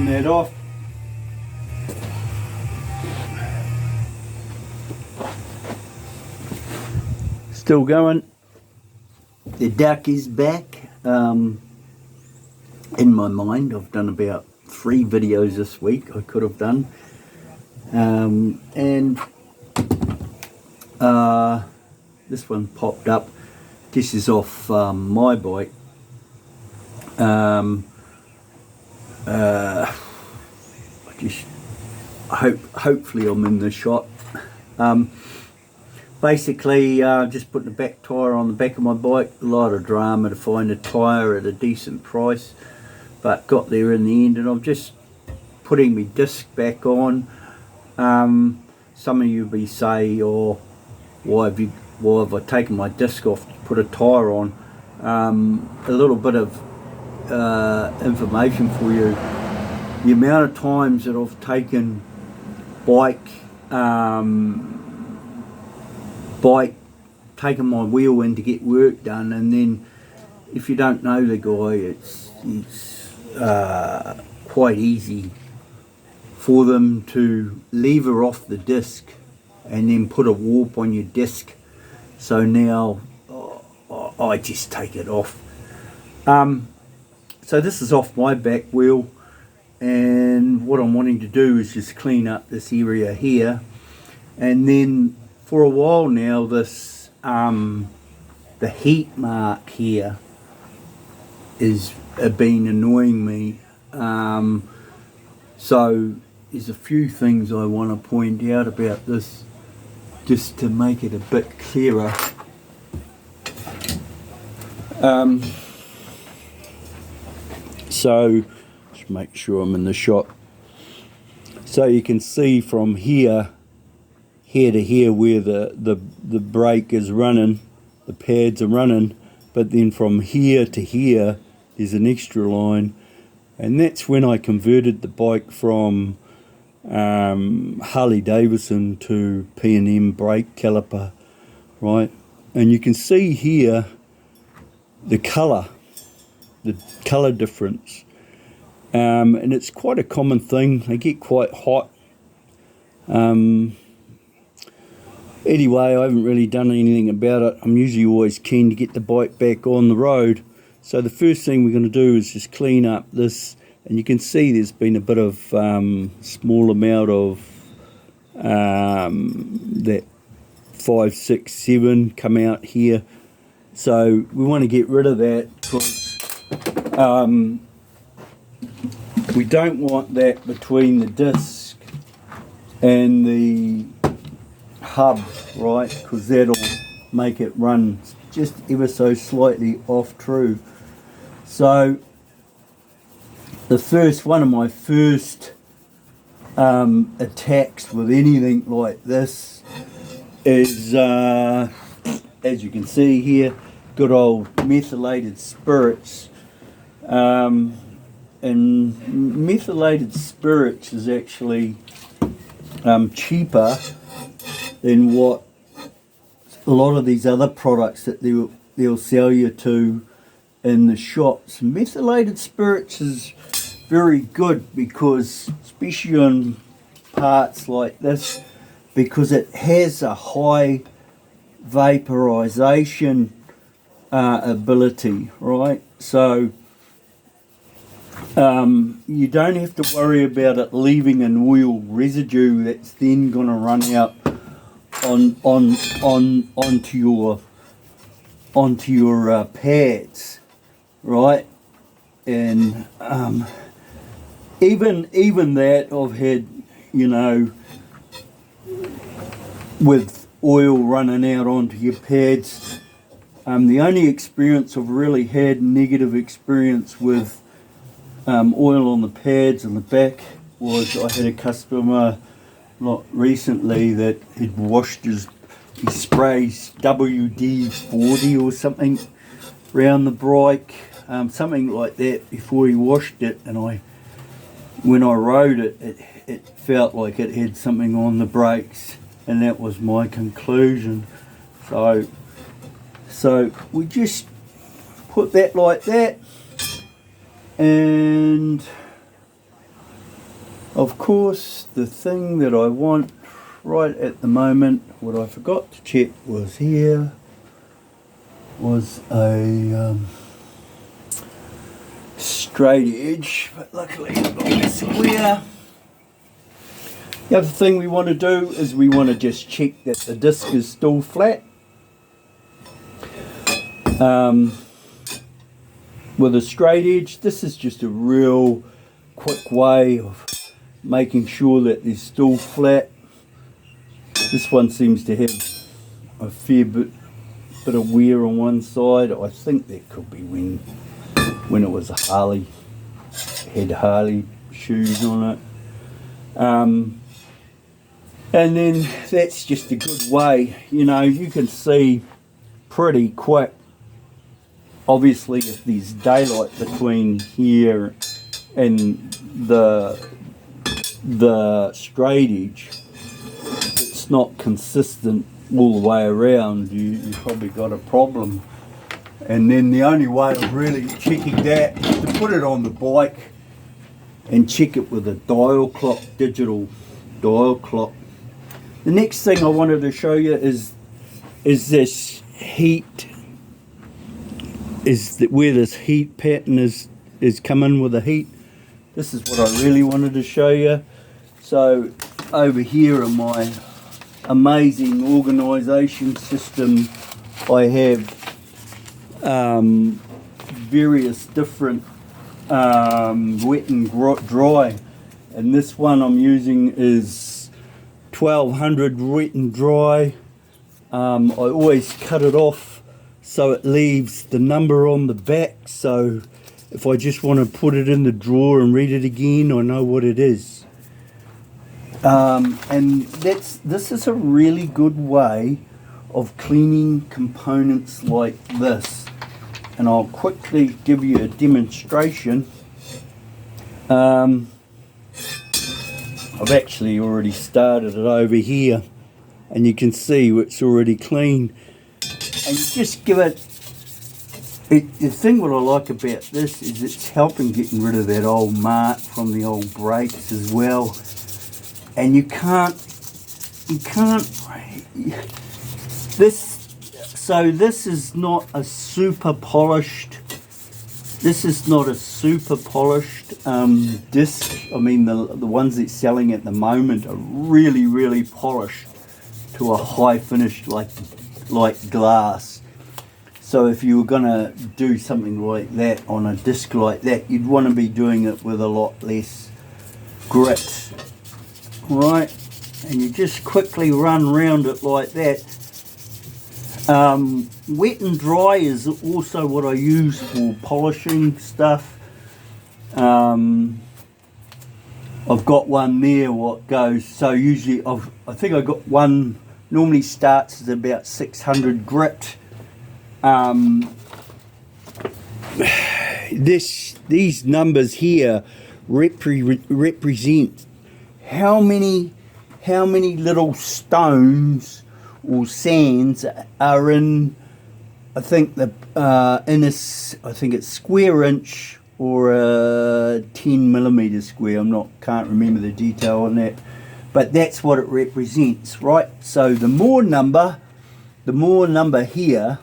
that off. Still going. The duck is back. In my mind, I've done about 3 videos this week I could have done. And this one popped up. This is off my bike. Hopefully I'm in the shot. Basically, just putting the back tyre on the back of my bike. A lot of drama to find a tyre at a decent price, but got there in the end, and I'm just putting my disc back on. Some of you be say, "Oh, why have I taken my disc off to put a tyre on?" A little bit of information for you. The amount of times that I've taken taken my wheel in to get work done, and then if you don't know the guy, it's quite easy for them to lever off the disc and then put a warp on your disc. So now I just take it off. So this is off my back wheel, and what I'm wanting to do is just clean up this area here. And then for a while now, this the heat mark here is been annoying me. So there's a few things I want to point out about this, just to make it a bit clearer. So just make sure I'm in the shot. So you can see from here to here where the brake is running, the pads are running, but then from here to here there's an extra line, and that's when I converted the bike from Harley Davidson to P&M brake caliper, right? And you can see here the colour difference, and it's quite a common thing. They get quite hot. Anyway, I haven't really done anything about it. I'm usually always keen to get the bike back on the road. So the first thing we're going to do is just clean up this, and you can see there's been a bit of small amount of that 5, 6, 7 come out here. So we want to get rid of that, because we don't want that between the disc and the hub, right? Because that'll make it run just ever so slightly off true. So one of my first attacks with anything like this is, as you can see here, good old methylated spirits. And methylated spirits is actually cheaper than what a lot of these other products that they'll sell you to in the shops. Methylated spirits is very good, because especially on parts like this, because it has a high vaporization ability, right? So you don't have to worry about it leaving an oil residue that's then going to run out onto your pads, right? And even that I've had, you know, with oil running out onto your pads. The only experience I've really had, negative experience with oil on the pads on the back, was I had a customer not recently that had washed his sprays WD-40 or something around the bike, something like that, before he washed it, and when I rode it, it felt like it had something on the brakes, and that was my conclusion. So we just put that like that, and Of course, the thing that I want right at the moment, what I forgot to check was here, was a straight edge, but luckily I've got a square. The other thing we want to do is we want to just check that the disc is still flat. With a straight edge, this is just a real quick way of making sure that they're still flat. This one seems to have a fair bit of wear on one side. I think that could be when it was a Harley, had Harley shoes on it. And then that's just a good way, you know, you can see pretty quick. Obviously, if there's daylight between here and the straight edge, it's not consistent all the way around, you probably got a problem. And then the only way of really checking that is to put it on the bike and check it with a dial clock, digital dial clock. The next thing I wanted to show you is this heat, where this heat pattern is coming with the heat. This is what I really wanted to show you. So over here in my amazing organisation system, I have various different wet and dry, and this one I'm using is 1200 wet and dry. I always cut it off so it leaves the number on the back, so if I just want to put it in the drawer and read it again, I know what it is. And this is a really good way of cleaning components like this, and I'll quickly give you a demonstration. I've actually already started it over here, and you can see it's already clean. And you just give it, the thing what I like about this is it's helping getting rid of that old mark from the old brakes as well. And you can't, this is not a super polished, disc. I mean, the ones that's selling at the moment are really, really polished to a high finish like glass. So if you were going to do something like that on a disc like that, you'd want to be doing it with a lot less grit. Right, and you just quickly run around it like that. Wet and dry is also what I use for polishing stuff. I've got one there what goes, so usually I think I got one, normally starts at about 600 grit. These numbers here represent how many little stones or sands are in, I think I think it's square inch or a 10 millimeter square. Can't remember the detail on that, but that's what it represents, right? So the more number here,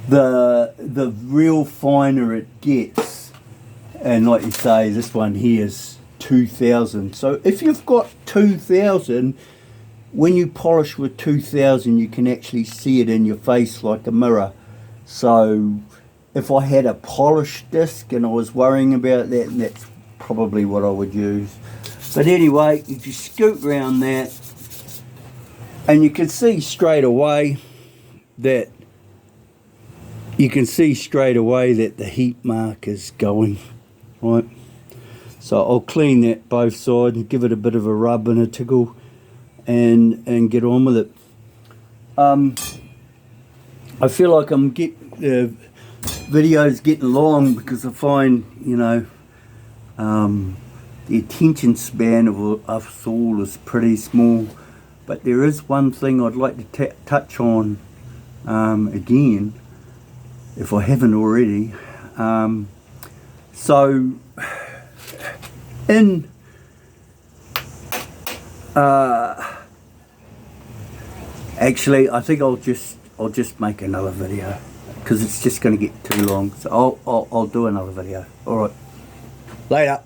the real finer it gets. And like you say, this one here is 2000. So if you've got 2000, when you polish with 2000, you can actually see it in your face like a mirror. So if I had a polished disc and I was worrying about that, that's probably what I would use. But anyway, you just scoot around that, and you can see straight away that the heat mark is going, right? So I'll clean that both sides and give it a bit of a rub and a tickle and get on with it. I feel like I'm the video's getting long because I find, the attention span of us all is pretty small. But there is one thing I'd like to touch on again, if I haven't already. So in Actually, I think I'll just make another video because it's just going to get too long. So I'll do another video. All right. Later.